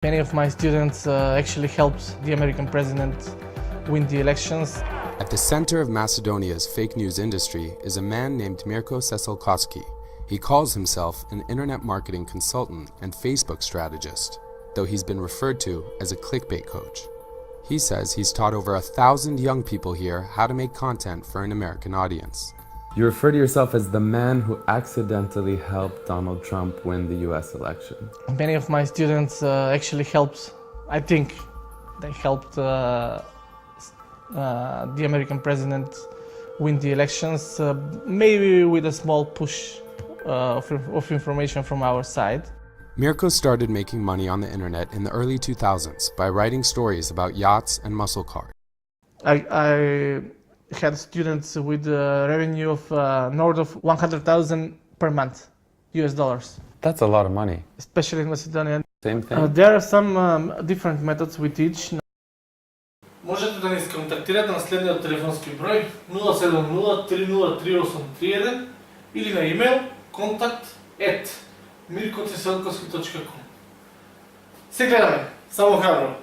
Many of my students actually helped the American president win the elections. At the center of Macedonia's fake news industry is a man named Mirko Seselkovski. He calls himself an internet marketing consultant and Facebook strategist, though he's been referred to as a clickbait coach. He says he's taught over 1,000 young people here how to make content for an American audience. You refer to yourself as the man who accidentally helped Donald Trump win the US election. Many of my students actually helped, I think they helped the American president win the elections, maybe with a small push of information from our side. Mirko started making money on the internet in the early 2000s by writing stories about yachts and muscle cars. I had students with a revenue of north of 100,000 per month, US dollars. That's a lot of money. Especially in Macedonia. Same thing. There are some different methods we teach. Можете да ни сконтактирате на следниот телефонски број 070-303-831 или на имейл contact@mirkoceselkovski.com. Се гледаме, само храбро!